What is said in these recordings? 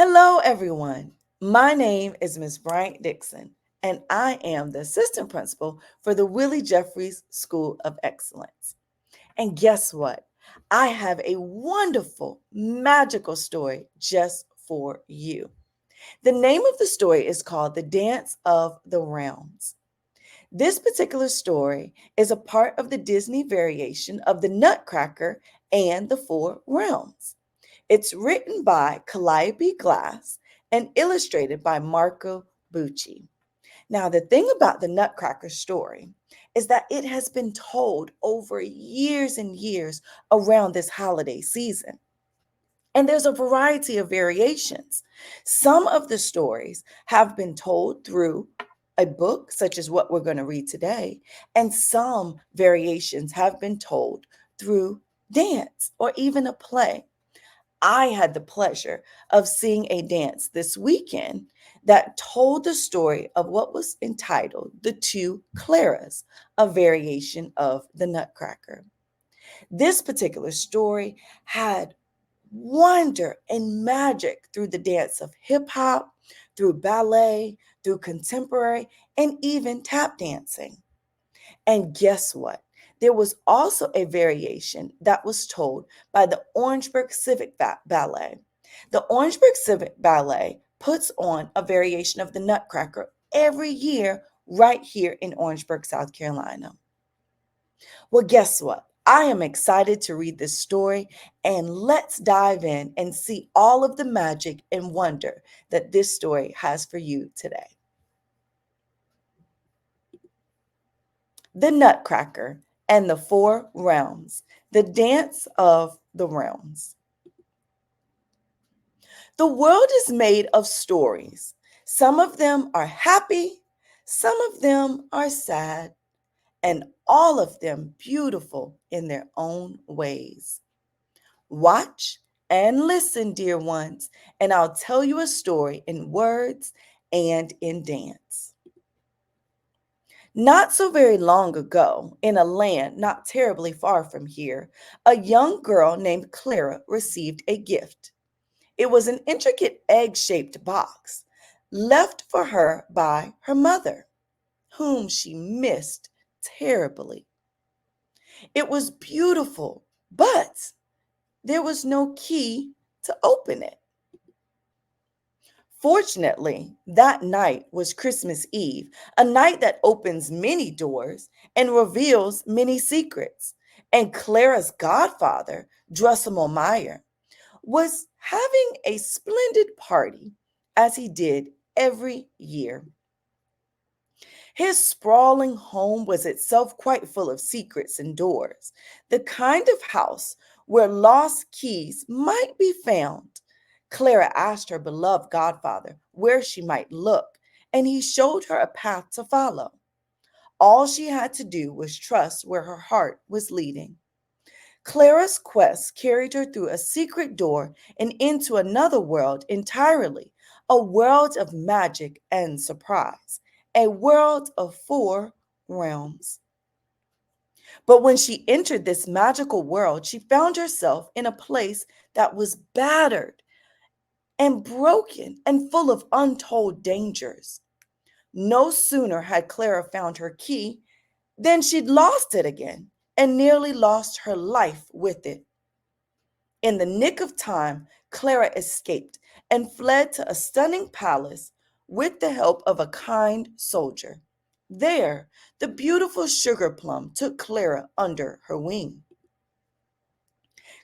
Hello, everyone. My name is Ms. Bryant Dixon, and I am the assistant principal for the Willie Jeffries School of Excellence. And guess what? I have a wonderful, magical story just for you. The name of the story is called The Dance of the Realms. This particular story is a part of the Disney variation of the Nutcracker and the Four Realms. It's written by Calliope Glass and illustrated by Marco Bucci. Now, the thing about the Nutcracker story is that it has been told over years and years around this holiday season. And there's a variety of variations. Some of the stories have been told through a book, such as what we're going to read today, and some variations have been told through dance or even a play. I had the pleasure of seeing a dance this weekend that told the story of what was entitled The Two Claras, a variation of the Nutcracker. This particular story had wonder and magic through the dance of hip hop, through ballet, through contemporary, and even tap dancing. And guess what? There was also a variation that was told by the Orangeburg Civic Ballet. The Orangeburg Civic Ballet puts on a variation of the Nutcracker every year right here in Orangeburg, South Carolina. Well, guess what? I am excited to read this story, and let's dive in and see all of the magic and wonder that this story has for you today. The Nutcracker and the Four Realms, the Dance of the Realms. The world is made of stories. Some of them are happy, some of them are sad, and all of them beautiful in their own ways. Watch and listen, dear ones, and I'll tell you a story in words and in dance. Not so very long ago, in a land not terribly far from here, a young girl named Clara received a gift. It was an intricate egg shaped box left for her by her mother, whom she missed terribly. It was beautiful, but there was no key to open it. Fortunately, that night was Christmas Eve, a night that opens many doors and reveals many secrets. And Clara's godfather, Drusselmo Meyer, was having a splendid party, as he did every year. His sprawling home was itself quite full of secrets and doors, the kind of house where lost keys might be found. Clara asked her beloved godfather where she might look, and he showed her a path to follow. All she had to do was trust where her heart was leading. Clara's quest carried her through a secret door and into another world entirely, a world of magic and surprise, a world of four realms. But when she entered this magical world, she found herself in a place that was battered and broken and full of untold dangers. No sooner had Clara found her key than she'd lost it again and nearly lost her life with it. In the nick of time, Clara escaped and fled to a stunning palace with the help of a kind soldier. There, the beautiful Sugar Plum took Clara under her wing.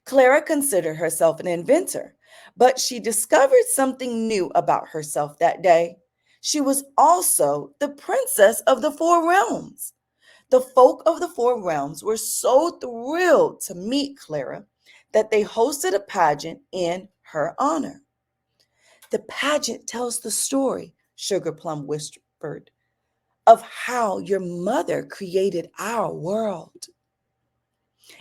Clara considered herself an inventor, but she discovered something new about herself that day. She was also the princess of the Four Realms. The folk of the Four Realms were so thrilled to meet Clara that they hosted a pageant in her honor. The pageant tells the story, Sugar Plum whispered, of how your mother created our world.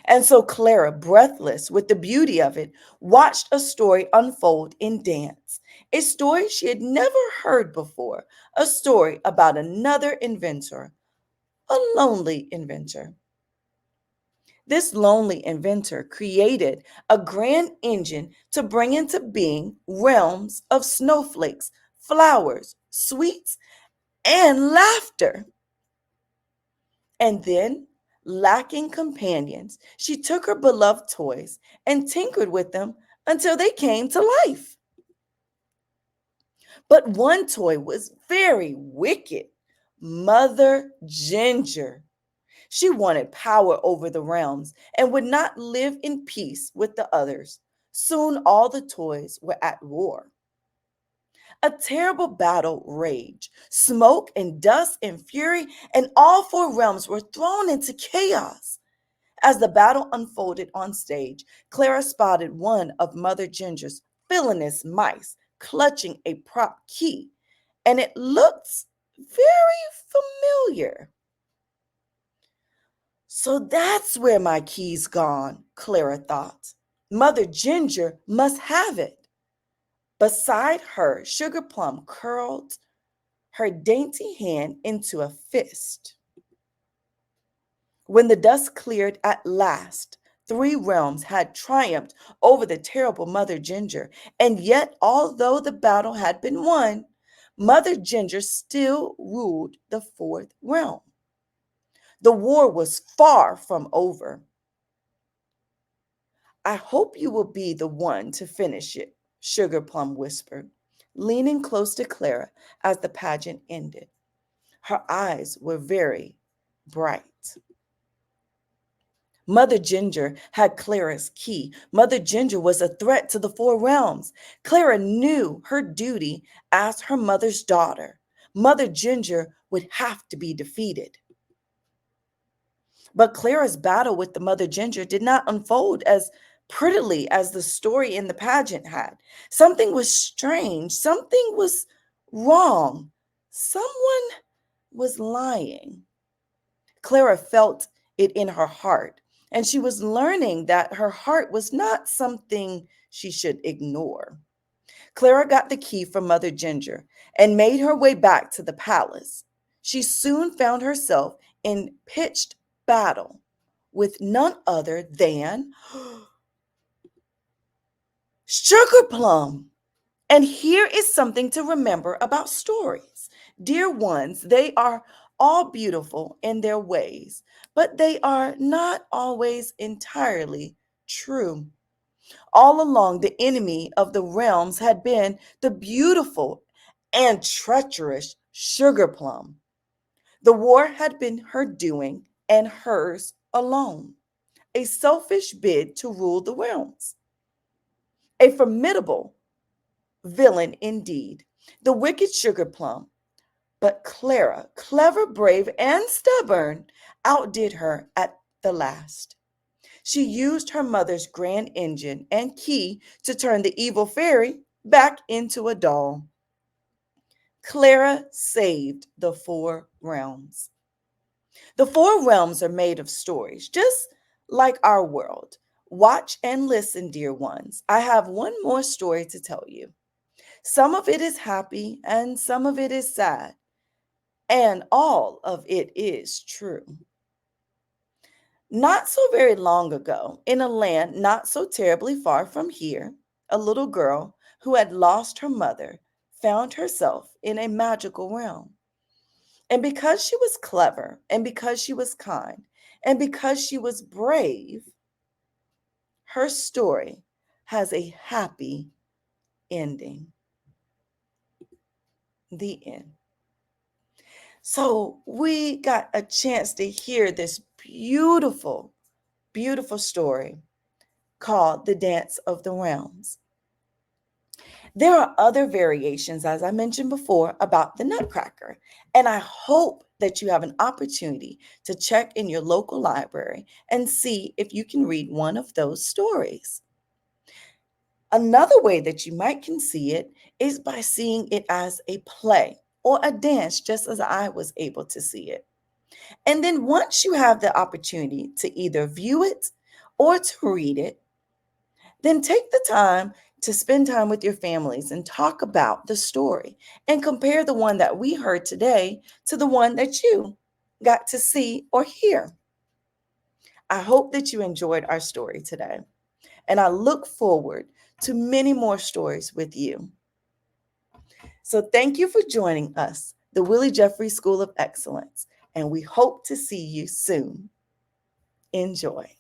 And so Clara, breathless with the beauty of it, watched a story unfold in dance, a story she had never heard before, a story about another inventor, a lonely inventor. This lonely inventor created a grand engine to bring into being realms of snowflakes, flowers, sweets, and laughter. And then, lacking companions, she took her beloved toys and tinkered with them until they came to life. But one toy was very wicked: Mother Ginger. She wanted power over the realms and would not live in peace with the others. Soon all the toys were at war. A terrible battle raged. Smoke and dust and fury, and all four realms were thrown into chaos. As the battle unfolded on stage, Clara spotted one of Mother Ginger's villainous mice clutching a prop key, and it looked very familiar. So that's where my key's gone, Clara thought. Mother Ginger must have it. Beside her, Sugar Plum curled her dainty hand into a fist. When the dust cleared at last, three realms had triumphed over the terrible Mother Ginger, and yet, although the battle had been won, Mother Ginger still ruled the fourth realm. The war was far from over. I hope you will be the one to finish it, Sugar Plum whispered, leaning close to Clara as the pageant ended. Her eyes were very bright. Mother Ginger had Clara's key. Mother Ginger was a threat to the four realms. Clara knew her duty as her mother's daughter. Mother Ginger would have to be defeated. But Clara's battle with the Mother Ginger did not unfold as prettily as the story in the pageant had. Something was strange. Something was wrong. Someone was lying. Clara felt it in her heart, and she was learning that her heart was not something she should ignore. Clara got the key from Mother Ginger and made her way back to the palace. She soon found herself in pitched battle with none other than Sugar Plum. And here is something to remember about stories. Dear ones, they are all beautiful in their ways, but they are not always entirely true. All along, the enemy of the realms had been the beautiful and treacherous Sugar Plum. The war had been her doing and hers alone, a selfish bid to rule the realms, a formidable villain indeed, the wicked Sugar Plum. But Clara, clever, brave, and stubborn, outdid her at the last. She used her mother's grand engine and key to turn the evil fairy back into a doll. Clara saved the four realms. The four realms are made of stories, just like our world. Watch and listen, dear ones. I have one more story to tell you. Some of it is happy and some of it is sad, and all of it is true. Not so very long ago, in a land not so terribly far from here, a little girl who had lost her mother found herself in a magical realm. And because she was clever, and because she was kind, and because she was brave, her story has a happy ending. The end. So we got a chance to hear this beautiful, beautiful story called The Dance of the Realms. There are other variations, as I mentioned before, about the Nutcracker, and I hope that you have an opportunity to check in your local library and see if you can read one of those stories. Another way that you might can see it is by seeing it as a play or a dance, just as I was able to see it. And then once you have the opportunity to either view it or to read it, then take the time to spend time with your families and talk about the story and compare the one that we heard today to the one that you got to see or hear. I hope that you enjoyed our story today, and I look forward to many more stories with you. So thank you for joining us, the Willie Jeffries School of Excellence, and we hope to see you soon. Enjoy.